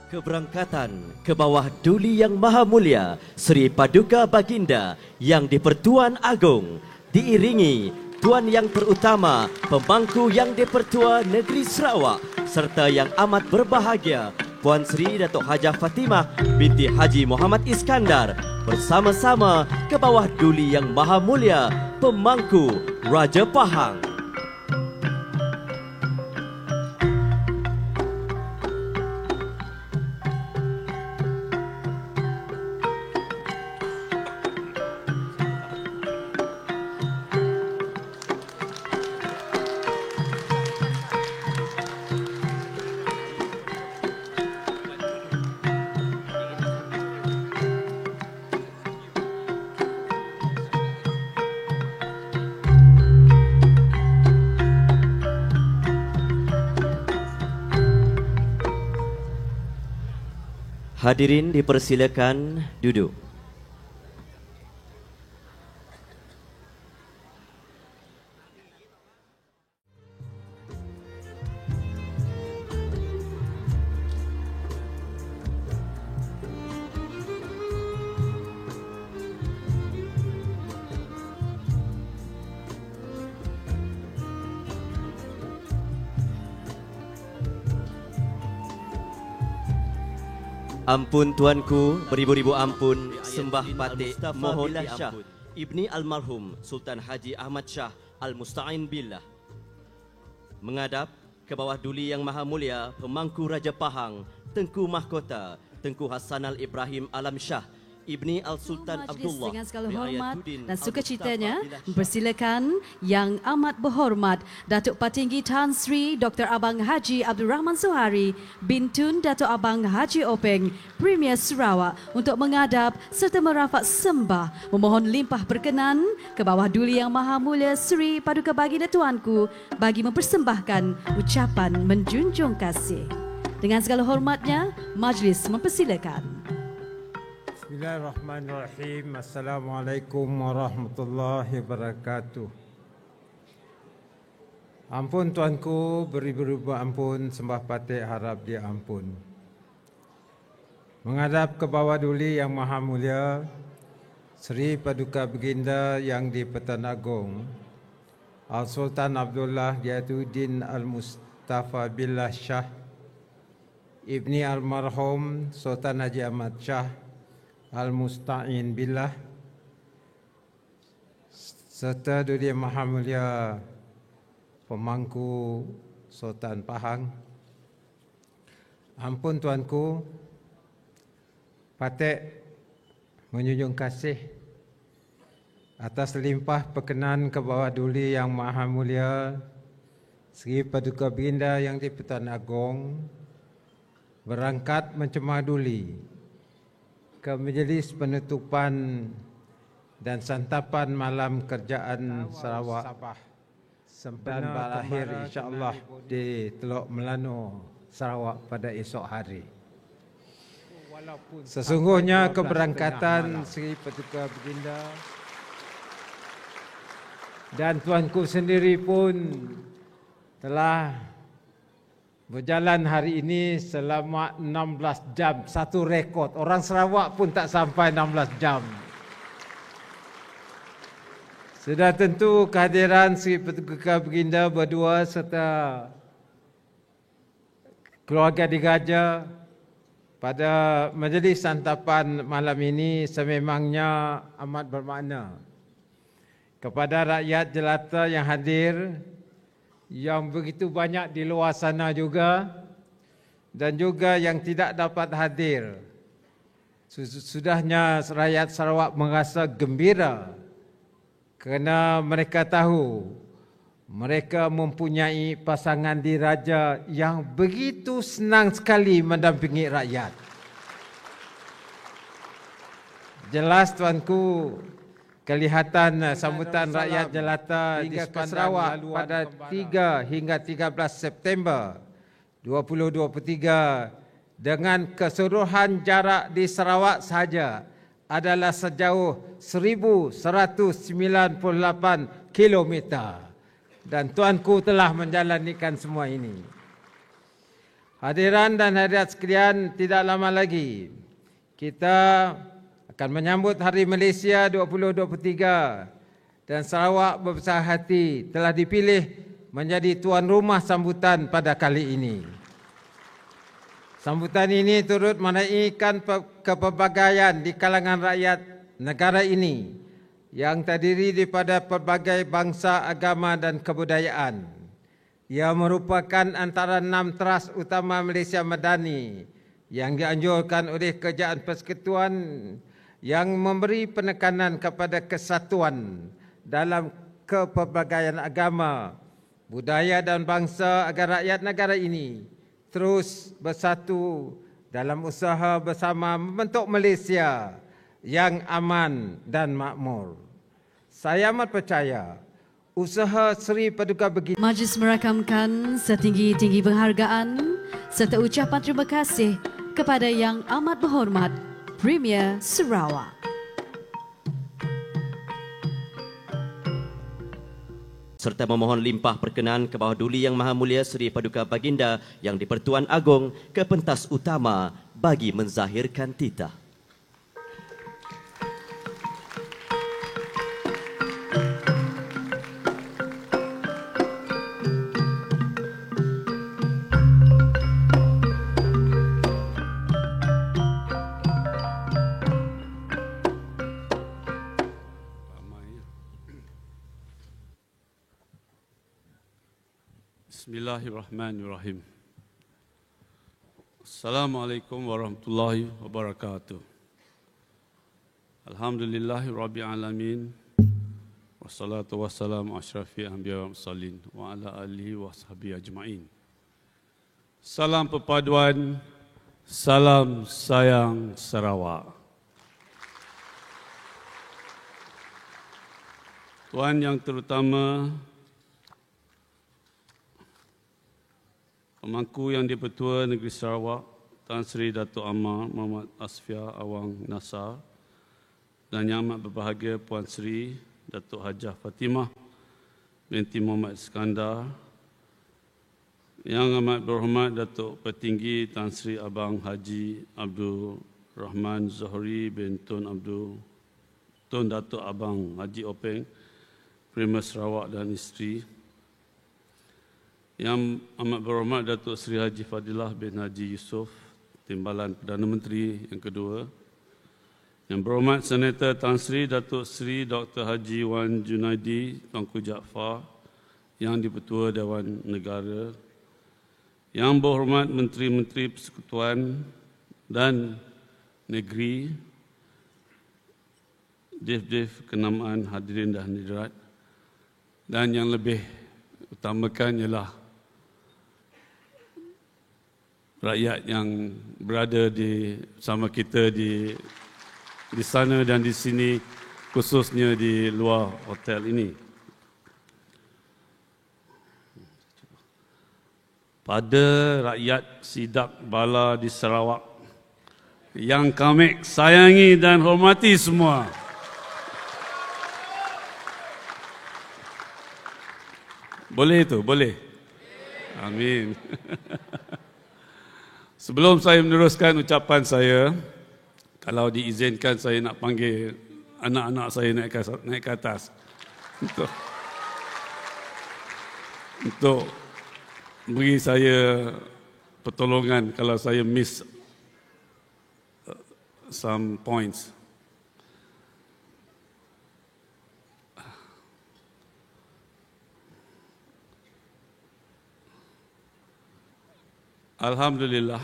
Keberangkatan ke bawah Duli Yang Maha Mulia Sri Paduka Baginda yang di-Pertuan Agong diiringi Tuan Yang Terutama Pemangku Yang di-Pertua Negeri Sarawak serta yang amat berbahagia Puan Sri Datuk Hajah Fatimah binti Haji Muhammad Iskandar bersama-sama ke bawah Duli Yang Maha Mulia Pemangku Raja Pahang. Hadirin dipersilakan duduk. Ampun tuanku, beribu-ribu ampun, sembah patik, mohon diampun. Ibni almarhum Sultan Haji Ahmad Shah Al-Musta'in Billah. Menghadap ke bawah Duli Yang Maha Mulia Pemangku Raja Pahang, Tengku Mahkota, Tengku Hassanal Ibrahim Alam Shah, Ibni Al-Sultan Abdullah. Dengan segala hormat dan sukacitanya, mempersilakan Yang Amat Berhormat Datuk Patinggi Tan Sri Dr. Abang Haji Abdul Rahman Suhari bin Tun Datuk Abang Haji Openg, Premier Sarawak untuk menghadap serta merafak sembah memohon limpah perkenan ke bawah Duli Yang Maha Mulia Sri Paduka Baginda Tuanku bagi mempersembahkan ucapan menjunjung kasih. Dengan segala hormatnya, majlis mempersilakan. Bismillahirrahmanirrahim. Assalamualaikum warahmatullahi wabarakatuh. Ampun tuanku, beribu-ribu ampun, sembah patik harap diampun. Menghadap ke bawah Duli Yang Maha Mulia Sri Paduka Baginda Yang di-Pertuan Agong Al-Sultan Abdullah Giyaduddin Al-Mustafa Billah Shah, Ibni almarhum Sultan Haji Ahmad Shah Al-Musta'in Billah, serta Duli Yang Maha Mulia Pemangku Sultan Pahang. Ampun tuanku, patik menjunjung kasih atas limpah perkenan ke bawah Duli Yang Maha Mulia Sri Paduka Baginda Yang di-Pertuan Agong berangkat mencemah Duli ke majlis penutupan dan santapan malam kerjaan Sarawak dan berakhir insya-Allah di Teluk Melano, Sarawak pada esok hari. Sesungguhnya keberangkatan Sri Paduka Baginda dan tuanku sendiri pun telah berjalan hari ini selama 16 jam, satu rekod. Orang Sarawak pun tak sampai 16 jam. Sudah tentu kehadiran Sri Paduka Baginda berdua serta keluarga Digaja pada majlis santapan malam ini sememangnya amat bermakna. Kepada rakyat jelata yang hadir, yang begitu banyak di luar sana juga, dan juga yang tidak dapat hadir. Sudahnya rakyat Sarawak merasa gembira kerana mereka tahu mereka mempunyai pasangan diraja yang begitu senang sekali mendampingi rakyat. Jelas tuanku, kelihatan sambutan rakyat jelata di Sarawak pada 3 hingga 13 September 2023 dengan keseluruhan jarak di Sarawak sahaja adalah sejauh 1,198 kilometer. Dan tuanku telah menjalanikan semua ini. Hadiran dan hadirat sekalian, tidak lama lagi kita akan menyambut Hari Malaysia 2023 dan Sarawak berbesar hati telah dipilih menjadi tuan rumah sambutan pada kali ini. Sambutan ini turut menaikkan kepelbagaian di kalangan rakyat negara ini yang terdiri daripada pelbagai bangsa, agama dan kebudayaan. Ia merupakan antara 6 teras utama Malaysia Madani yang dianjurkan oleh Kerajaan Persekutuan yang memberi penekanan kepada kesatuan dalam kepelbagaian agama, budaya dan bangsa agar rakyat negara ini terus bersatu dalam usaha bersama membentuk Malaysia yang aman dan makmur. Saya amat percaya usaha Seri Paduka Baginda Majlis merakamkan setinggi-tinggi penghargaan serta ucapan terima kasih kepada Yang Amat Berhormat Premier Sarawak. Serta memohon limpah perkenan ke bawah duli Yang Maha Mulia Seri Paduka Baginda Yang di-Pertuan Agong ke pentas utama bagi menzahirkan titah. Bismillahirrahmanirrahim. Assalamualaikum warahmatullahi wabarakatuh. Alhamdulillahirabbil alamin. Wassalatu wassalamu asyrafil anbiya wal mursalin wa ala alihi washabihi ajmain. Salam perpaduan, salam sayang Sarawak. Tuan yang terutama, Pemangku Yang di-Pertua Negeri Sarawak, Tan Sri Dato' Amar Muhammad Asfia Awang Nasar, dan Yang Amat Berbahagia Puan Sri Dato' Hajah Fatimah binti Muhammad Iskandar, Yang Amat Berhormat Dato' Petinggi Tan Sri Abang Haji Abdul Rahman Zohri bin Tun Dato' Abang Haji Openg, Premier Sarawak dan isteri, Yang Amat Berhormat Datuk Seri Haji Fadilah bin Haji Yusof, Timbalan Perdana Menteri yang kedua, Yang Berhormat Senator Tan Sri Datuk Seri Dr. Haji Wan Junaidi Tuanku Jaafar, Yang di-Pertua Dewan Negara, Yang Berhormat Menteri-Menteri Persekutuan dan Negeri, Div-Div kenamaan hadirin dan hadirat, dan yang lebih utamakan ialah rakyat yang berada bersama kita di sana dan di sini, khususnya di luar hotel ini. Pada rakyat Sidak Bala di Sarawak yang kami sayangi dan hormati semua, boleh itu? Boleh? Amin. Sebelum saya meneruskan ucapan saya, kalau diizinkan saya nak panggil anak-anak saya naik ke atas untuk beri saya pertolongan kalau saya miss some points. Alhamdulillah,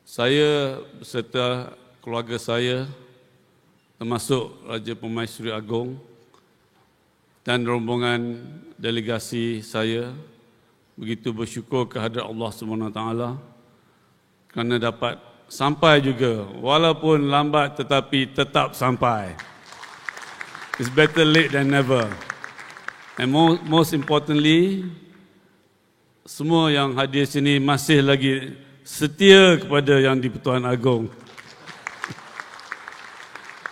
saya beserta keluarga saya, termasuk Raja Permaisuri Agong dan rombongan delegasi saya, begitu bersyukur kehadrat Allah SWT kerana dapat sampai juga, walaupun lambat tetapi tetap sampai. It's better late than never. And most importantly, semua yang hadir sini masih lagi setia kepada Yang di-Pertuan Agong.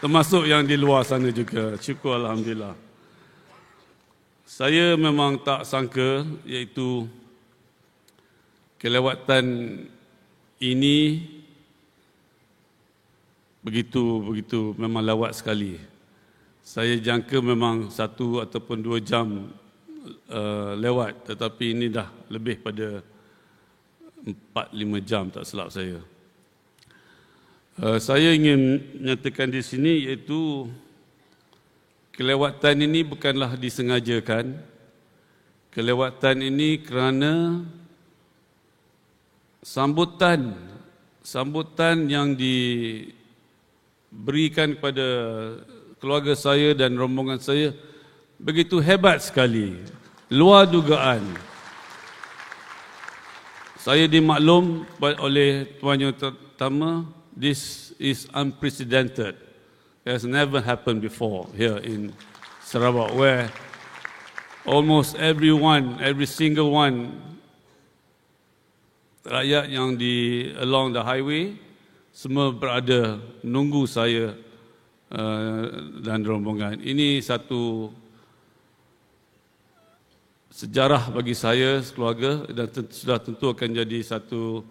Termasuk yang di luar sana juga. Syukur Alhamdulillah. Saya memang tak sangka, iaitu kelewatan ini begitu memang lawat sekali. Saya jangka memang 1 ataupun 2 jam lewat, tetapi ini dah lebih pada 4-5 jam tak silap saya. Saya ingin menyatakan di sini iaitu kelewatan ini bukanlah disengajakan. Kelewatan ini kerana sambutan yang diberikan kepada keluarga saya dan rombongan saya begitu hebat sekali, luar dugaan. Saya dimaklum oleh Tuan Yang Pertama, this is unprecedented. It has never happened before here in Sarawak, where almost every single one, rakyat yang along the highway, semua berada menunggu saya dan rombongan. Ini satu sejarah bagi saya sekeluarga dan sudah tentu akan jadi satu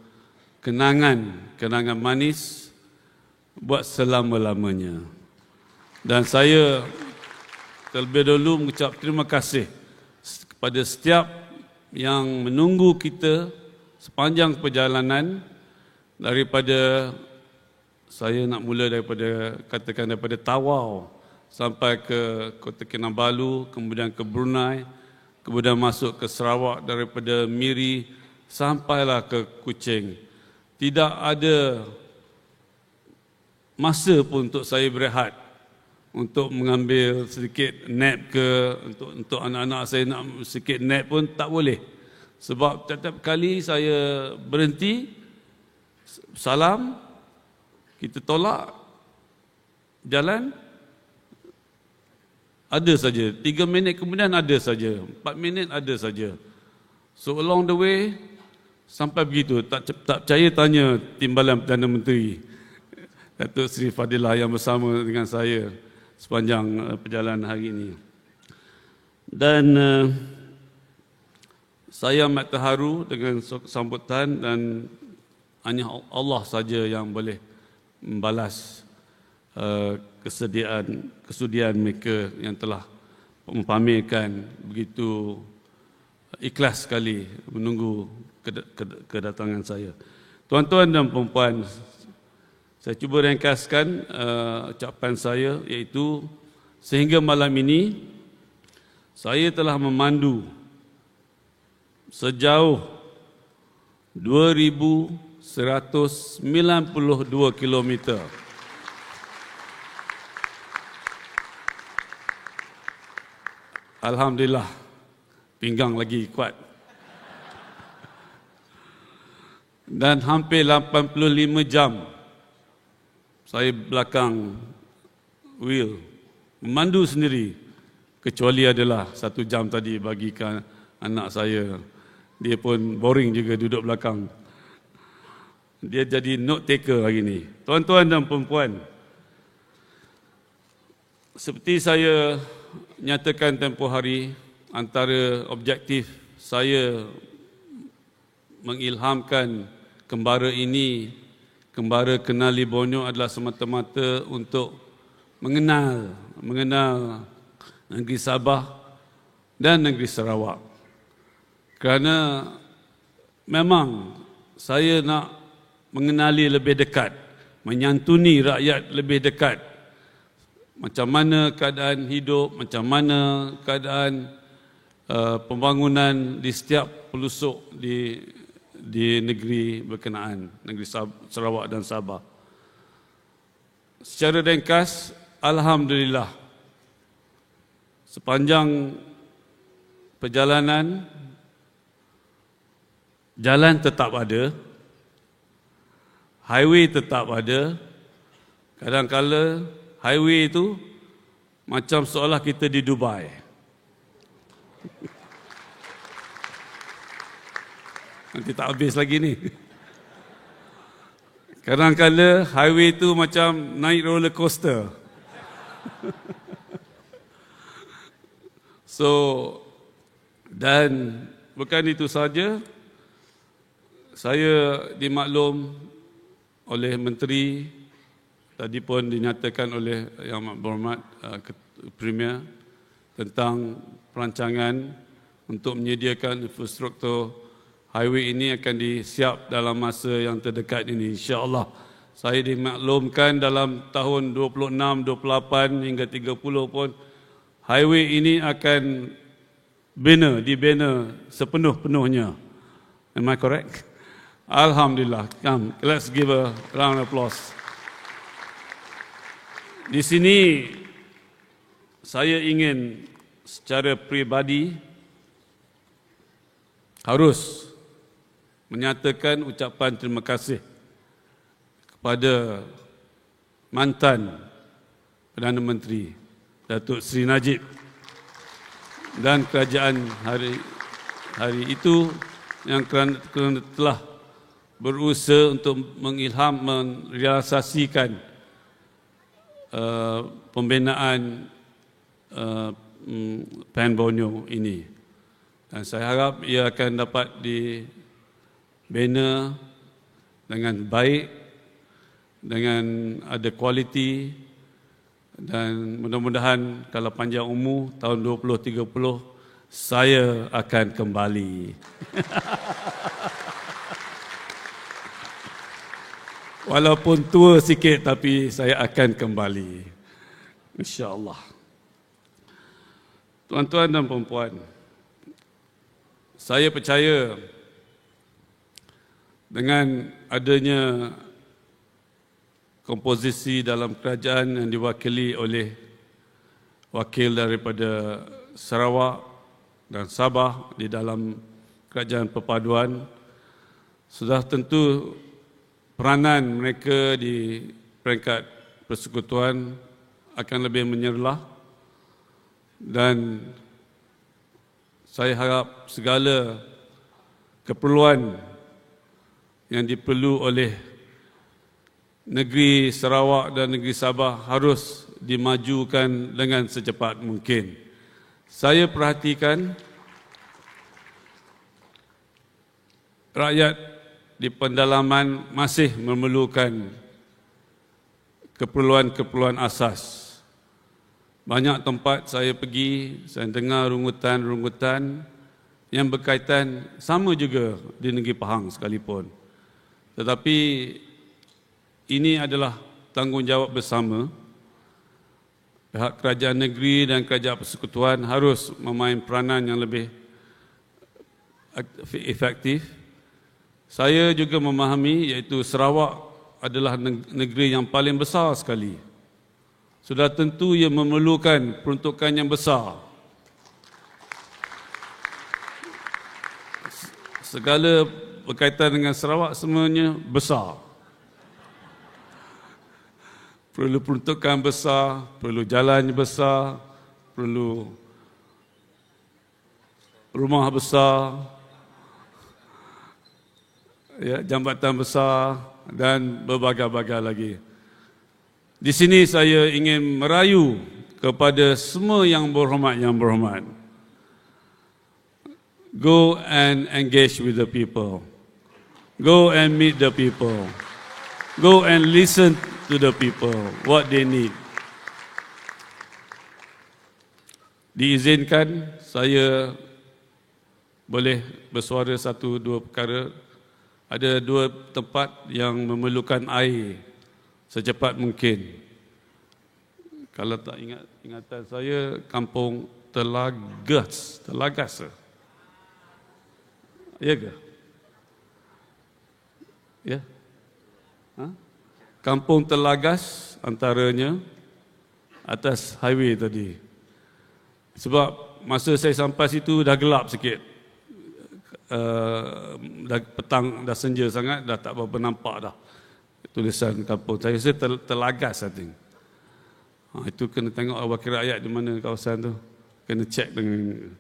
kenangan manis buat selama-lamanya. Dan saya terlebih dahulu mengucap terima kasih kepada setiap yang menunggu kita sepanjang perjalanan, daripada saya nak mula daripada Tawau sampai ke Kota Kinabalu, kemudian ke Brunei, kemudian masuk ke Sarawak, daripada Miri sampailah ke Kuching. Tidak ada masa pun untuk saya berehat, untuk mengambil sedikit nap ke, untuk anak-anak saya nak sedikit nap pun tak boleh. Sebab setiap kali saya berhenti, salam, kita tolak, jalan, ada saja. 3 minit kemudian ada saja. 4 minit ada saja. So along the way, sampai begitu. Tak percaya tanya Timbalan Perdana Menteri, Datuk Seri Fadilah yang bersama dengan saya sepanjang perjalanan hari ini. Dan saya amat terharu dengan sambutan, dan hanya Allah saja yang boleh membalas kesudian mereka yang telah mempamerkan begitu ikhlas sekali menunggu kedatangan saya. Tuan-tuan dan puan-puan, saya cuba ringkaskan ucapan saya, iaitu sehingga malam ini saya telah memandu sejauh 2,192 kilometer. Alhamdulillah, pinggang lagi kuat. Dan hampir 85 jam saya belakang wheel, memandu sendiri, kecuali adalah 1 jam tadi bagikan anak saya. Dia pun boring juga duduk belakang. Dia jadi note taker hari ini. Tuan-tuan dan puan-puan, seperti saya nyatakan tempoh hari, antara objektif saya mengilhamkan kembara ini, kembara Kenali Borneo, adalah semata-mata untuk mengenal negeri Sabah dan negeri Sarawak. Kerana memang saya nak mengenali lebih dekat, menyantuni rakyat lebih dekat, macam mana keadaan hidup, macam mana keadaan pembangunan di setiap pelusuk di negeri berkenaan, negeri Sarawak dan Sabah. Secara ringkas, alhamdulillah, sepanjang perjalanan jalan tetap ada, highway tetap ada. Kadang-kala highway itu macam seolah kita di Dubai. Nanti tak habis lagi ni. Kadang-kala highway itu macam naik roller coaster. So, dan bukan itu saja, saya dimaklum oleh Menteri, tadi pun dinyatakan oleh Yang Amat Berhormat Premier tentang perancangan untuk menyediakan infrastruktur highway ini akan disiap dalam masa yang terdekat ini, insya-Allah. Saya dimaklumkan dalam tahun 26, 28 hingga 30 pun highway ini akan dibina sepenuh-penuhnya. Am I correct? Alhamdulillah. Come, let's give a round of applause. Di sini saya ingin secara peribadi harus menyatakan ucapan terima kasih kepada mantan Perdana Menteri Datuk Seri Najib dan kerajaan hari itu yang kerana telah berusaha untuk merealisasikan pembinaan PAN Borneo ini. Dan saya harap ia akan dapat dibina dengan baik, dengan ada kualiti, dan mudah-mudahan kalau panjang umur tahun 2030 saya akan kembali. Walaupun tua sikit tapi saya akan kembali. Insya-Allah. Tuan-tuan dan puan-puan, saya percaya dengan adanya komposisi dalam kerajaan yang diwakili oleh wakil daripada Sarawak dan Sabah di dalam kerajaan perpaduan, sudah tentu peranan mereka di peringkat persekutuan akan lebih menyerlah, dan saya harap segala keperluan yang diperlu oleh negeri Sarawak dan negeri Sabah harus dimajukan dengan secepat mungkin. Saya perhatikan rakyat di pendalaman masih memerlukan keperluan-keperluan asas. Banyak tempat saya pergi, saya dengar rungutan-rungutan yang berkaitan sama juga di negeri Pahang sekalipun. Tetapi ini adalah tanggungjawab bersama. Pihak kerajaan negeri dan kerajaan persekutuan harus memain peranan yang lebih efektif. Saya juga memahami iaitu Sarawak adalah negeri yang paling besar sekali. Sudah tentu ia memerlukan peruntukan yang besar. Segala berkaitan dengan Sarawak semuanya besar. Perlu peruntukan besar, perlu jalan besar, perlu rumah besar, ya, jambatan besar dan berbagai-bagai lagi. Di sini saya ingin merayu kepada semua yang berhormat. Go and engage with the people. Go and meet the people. Go and listen to the people, what they need. Diizinkan saya boleh bersuara satu dua perkara. Ada dua tempat yang memerlukan air secepat mungkin. Kalau tak ingatan saya, kampung Telagas. Ya ke? Ya. Kampung Telagas antaranya atas highway tadi. Sebab masa saya sampai situ dah gelap sikit. Dah petang, dah senja sangat, dah tak berapa nampak dah tulisan kampung. Saya rasa Telagas, I think. Itu kena tengok wakil rakyat di mana kawasan tu. Kena cek dengan.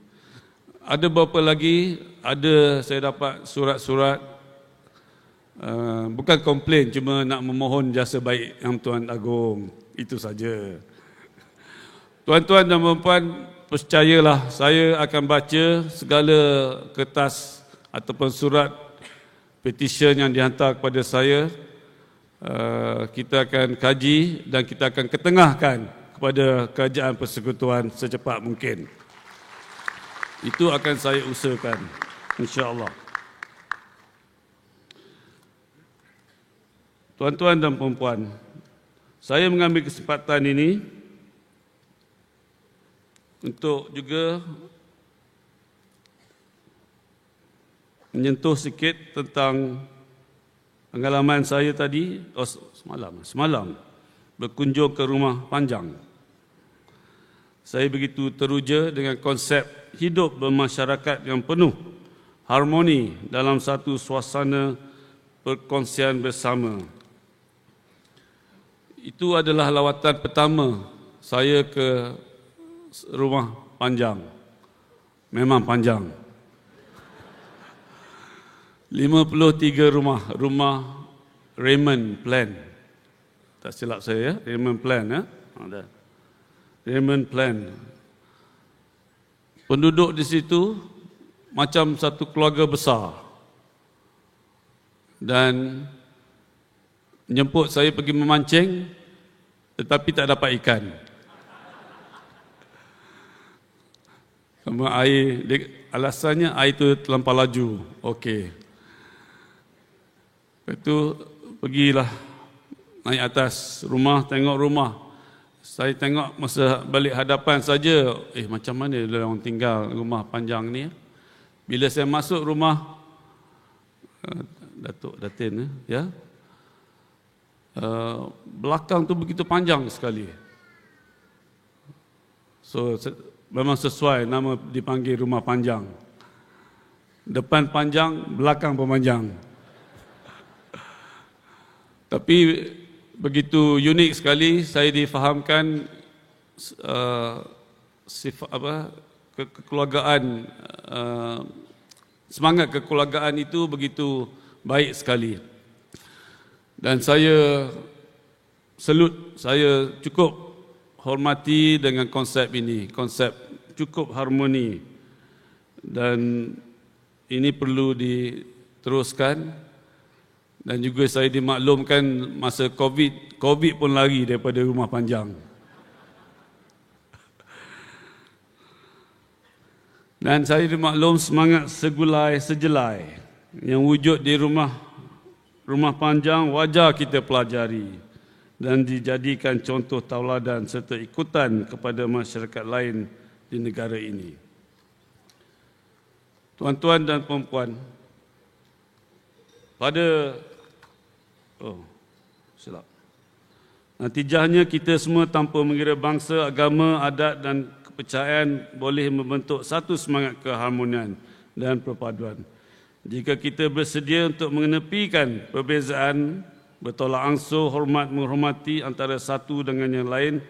Ada berapa lagi, ada saya dapat surat-surat. Bukan komplain, cuma nak memohon jasa baik Yang Tuan Agong. Itu saja. Tuan-tuan dan puan-puan, percayalah, saya akan baca segala kertas ataupun surat petition yang dihantar kepada saya, kita akan kaji dan kita akan ketengahkan kepada Kerajaan Persekutuan secepat mungkin. Itu akan saya usahakan, insya-Allah. Tuan-tuan dan puan-puan, saya mengambil kesempatan ini untuk juga menyentuh sikit tentang pengalaman saya tadi, semalam berkunjung ke Rumah Panjang. Saya begitu teruja dengan konsep hidup bermasyarakat yang penuh harmoni dalam satu suasana perkongsian bersama. Itu adalah lawatan pertama saya ke Rumah Panjang. Memang panjang. 53 rumah Raymond Plan. Tak silap saya ya, Raymond Plan ya. Ada. Raymond Plan. Penduduk di situ macam satu keluarga besar. Dan menjemput saya pergi memancing tetapi tak dapat ikan. Sama air, alasannya air itu terlampau laju. Okey. Lepas tu pergilah naik atas rumah, tengok rumah. Saya tengok masa balik hadapan saja, macam mana orang tinggal Rumah Panjang ni. Bila saya masuk rumah Datuk Datin ya. Belakang tu begitu panjang sekali. So memang sesuai nama dipanggil Rumah Panjang. Depan panjang, belakang pemanjang. Tapi begitu unik sekali saya difahamkan kekeluargaan, semangat kekeluargaan itu begitu baik sekali. Dan saya salut, saya cukup hormati dengan konsep ini, konsep cukup harmoni. Dan ini perlu diteruskan. Dan juga saya dimaklumkan masa COVID pun lari daripada Rumah Panjang. Dan saya dimaklum semangat segulai sejelai yang wujud di Rumah Panjang wajar kita pelajari dan dijadikan contoh tauladan serta ikutan kepada masyarakat lain di negara ini. Tuan-tuan dan puan-puan, pada natijahnya kita semua tanpa mengira bangsa, agama, adat dan kepercayaan boleh membentuk satu semangat keharmonian dan perpaduan. Jika kita bersedia untuk mengenepikan perbezaan, bertolak ansur, hormat menghormati antara satu dengan yang lain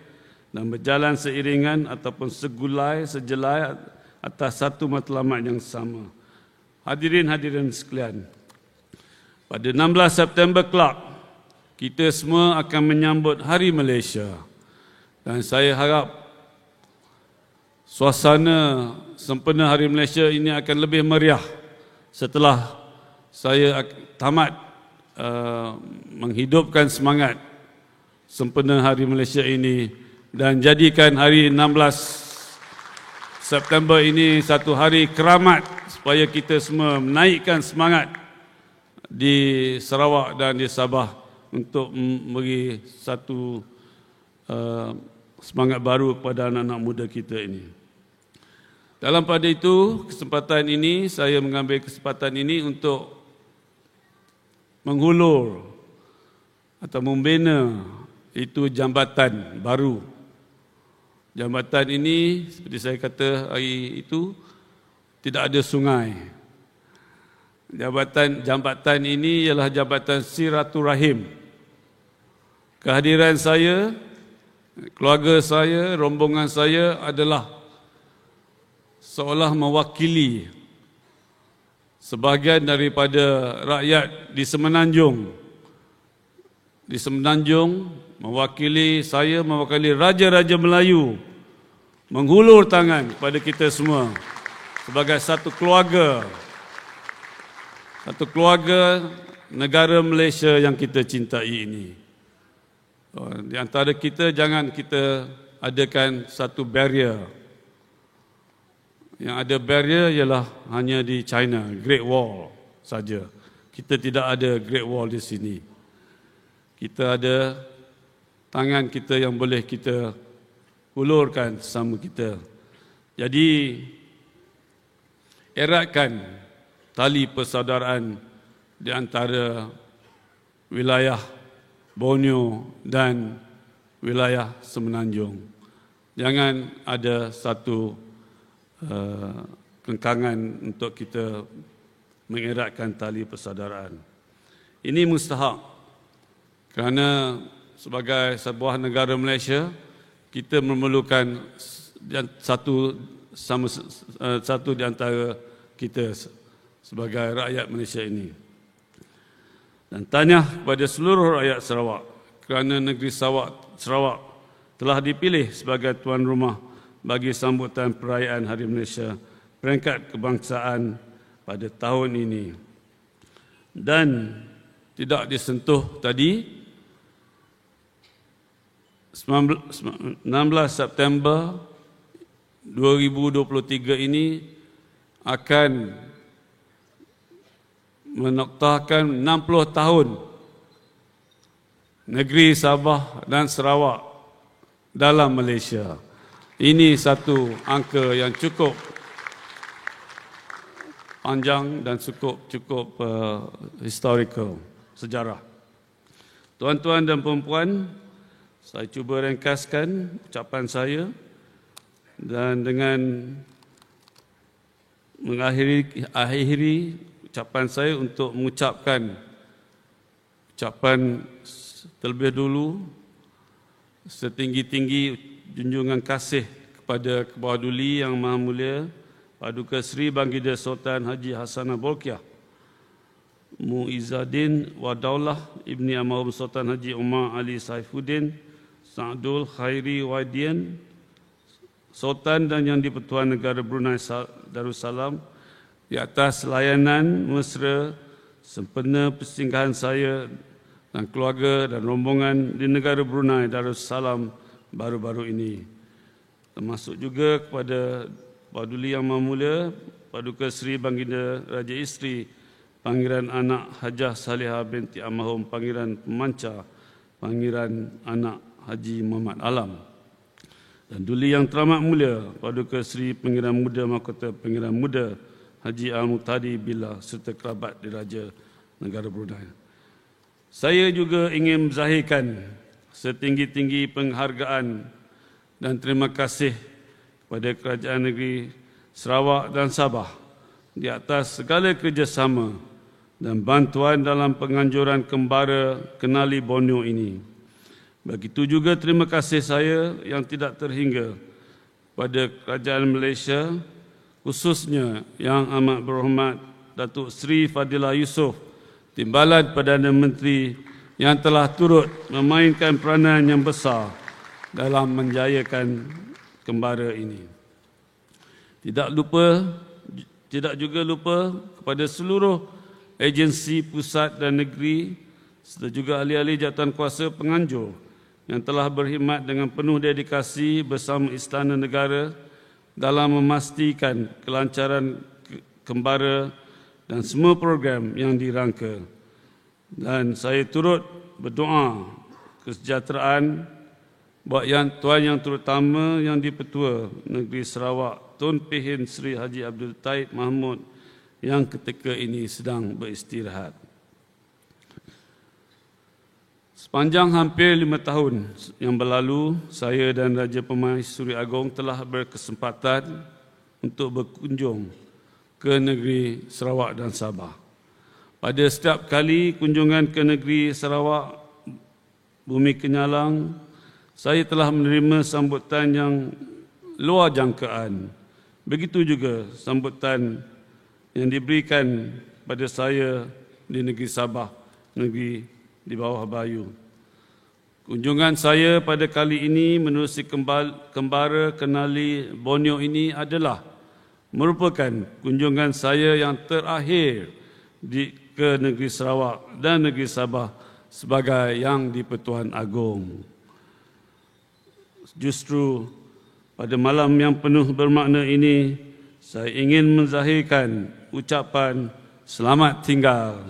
dan berjalan seiringan ataupun segulai sejelai atas satu matlamat yang sama. Hadirin sekalian, pada 16 September kelak, kita semua akan menyambut Hari Malaysia. Dan saya harap suasana sempena Hari Malaysia ini akan lebih meriah setelah saya tamat menghidupkan semangat sempena Hari Malaysia ini dan jadikan hari 16 September ini satu hari keramat supaya kita semua menaikkan semangat di Sarawak dan di Sabah untuk memberi satu semangat baru kepada anak-anak muda kita ini. Dalam pada itu, kesempatan ini, saya mengambil kesempatan ini untuk menghulur atau membina itu jambatan baru. Jambatan ini, seperti saya kata hari itu, tidak ada sungai. Jambatan ini ialah jambatan silaturahim. Kehadiran saya, keluarga saya, rombongan saya adalah seolah mewakili sebahagian daripada rakyat di Semenanjung. Di Semenanjung, mewakili saya, mewakili Raja-Raja Melayu, menghulur tangan kepada kita semua sebagai satu keluarga satu keluarga negara Malaysia yang kita cintai ini. Di antara kita, jangan kita adakan satu barrier. Yang ada barrier ialah hanya di China, Great Wall saja. Kita tidak ada Great Wall di sini. Kita ada tangan kita yang boleh kita ulurkan sesama kita. Jadi, eratkan tali persaudaraan di antara wilayah Borneo dan wilayah Semenanjung. Jangan ada satu kengkangan untuk kita mengeratkan tali persaudaraan. Ini mustahak kerana sebagai sebuah negara Malaysia, kita memerlukan satu di antara kita sebagai rakyat Malaysia ini. Dan tahniah kepada seluruh rakyat Sarawak kerana negeri Sarawak telah dipilih sebagai tuan rumah bagi sambutan perayaan Hari Malaysia peringkat kebangsaan pada tahun ini. Dan tidak disentuh tadi, 16 September 2023 ini akan menoktahkan 60 tahun negeri Sabah dan Sarawak dalam Malaysia. Ini satu angka yang cukup panjang dan cukup historical, sejarah. Tuan-tuan dan puan-puan, saya cuba ringkaskan ucapan saya dan dengan mengakhiri ucapan saya untuk mengucapkan ucapan terlebih dulu setinggi-tinggi junjungan kasih kepada Kebawah Duli Yang Maha Mulia Paduka Seri Baginda Sultan Haji Hassanah Bolkiah Muizzaddin Wadaulah Ibni Almarhum Sultan Haji Umar Ali Saifuddin Sa'dul Khairi Waidian Sultan dan Yang di-Pertuan Negara Brunei Darussalam di atas layanan mesra sempena persinggahan saya dan keluarga dan rombongan di negara Brunei Darussalam baru-baru ini. Termasuk juga kepada Paduli Yang Maha Mulia Paduka Seri Baginda Raja Isteri Pangeran Anak Hajah Salihah binti Almarhum Pangeran Pemancar Pangeran Anak Haji Muhammad Alam dan Duli Yang Teramat Mulia Paduka Seri Pangeran Muda Mahkota Pangeran Muda Haji Al-Muqtadi Billah serta kerabat diraja negara Brunei. Saya juga ingin menzahirkan setinggi-tinggi penghargaan dan terima kasih kepada Kerajaan Negeri Sarawak dan Sabah di atas segala kerjasama dan bantuan dalam penganjuran kembara Kenali Borneo ini. Begitu juga terima kasih saya yang tidak terhingga kepada Kerajaan Malaysia, khususnya Yang Amat Berhormat Datuk Seri Fadilah Yusof, Timbalan Perdana Menteri yang telah turut memainkan peranan yang besar dalam menjayakan kembara ini. Tidak juga lupa kepada seluruh agensi pusat dan negeri serta juga ahli-ahli jawatan kuasa penganjur yang telah berkhidmat dengan penuh dedikasi bersama Istana Negara dalam memastikan kelancaran kembara dan semua program yang dirangka. Dan saya turut berdoa kesejahteraan buat Tuan Yang Terutama Yang di-Pertua Negeri Sarawak Tun Pehin Seri Haji Abdul Taib Mahmud yang ketika ini sedang beristirahat. Sepanjang hampir 5 tahun yang berlalu, saya dan Raja Permaisuri Agong telah berkesempatan untuk berkunjung ke negeri Sarawak dan Sabah. Pada setiap kali kunjungan ke negeri Sarawak, Bumi Kenyalang, saya telah menerima sambutan yang luar jangkaan. Begitu juga sambutan yang diberikan pada saya di negeri Sabah, negeri di bawah Bayu. Kunjungan saya pada kali ini menerusi kembara Kenali Borneo ini adalah merupakan kunjungan saya yang terakhir ke negeri Sarawak dan negeri Sabah sebagai Yang di-Pertuan Agong. Justru pada malam yang penuh bermakna ini, saya ingin menzahirkan ucapan selamat tinggal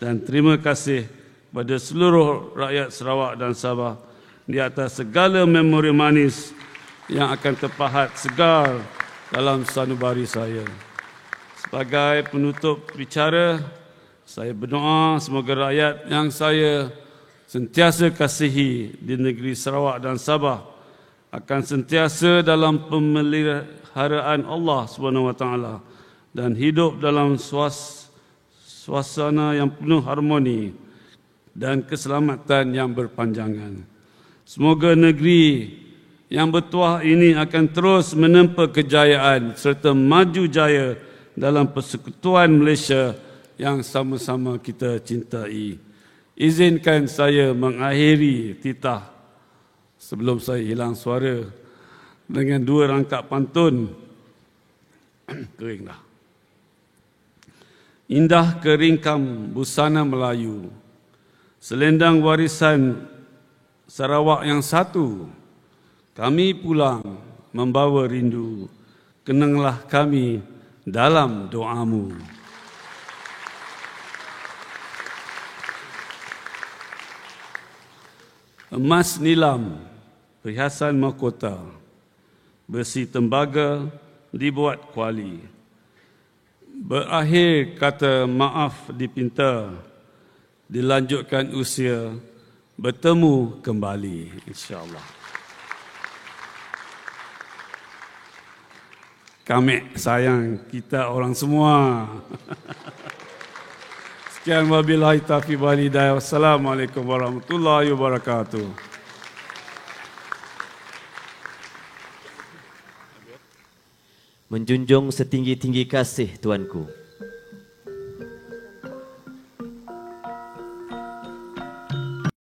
dan terima kasih kepada seluruh rakyat Sarawak dan Sabah di atas segala memori manis yang akan terpahat segar dalam sanubari saya. Sebagai penutup bicara, saya berdoa semoga rakyat yang saya sentiasa kasihi di negeri Sarawak dan Sabah akan sentiasa dalam pemeliharaan Allah SWT dan hidup dalam suasana yang penuh harmoni dan keselamatan yang berpanjangan. Semoga negeri yang bertuah ini akan terus menempa kejayaan serta maju jaya dalam persekutuan Malaysia yang sama-sama kita cintai. Izinkan saya mengakhiri titah sebelum saya hilang suara dengan 2 rangkap pantun. Kering dah. Indah keringkam busana Melayu, selendang warisan Sarawak yang satu, kami pulang membawa rindu, kenanglah kami dalam doamu. Emas nilam, perhiasan mahkota, besi tembaga dibuat kuali. Berakhir kata maaf dipinta, dilanjutkan usia, bertemu kembali, insya-Allah. Kami sayang kita orang semua. Sekian wabillahi taufiq wal hidayah. Wassalamualaikum warahmatullahi wabarakatuh. Menjunjung setinggi-tinggi kasih Tuanku,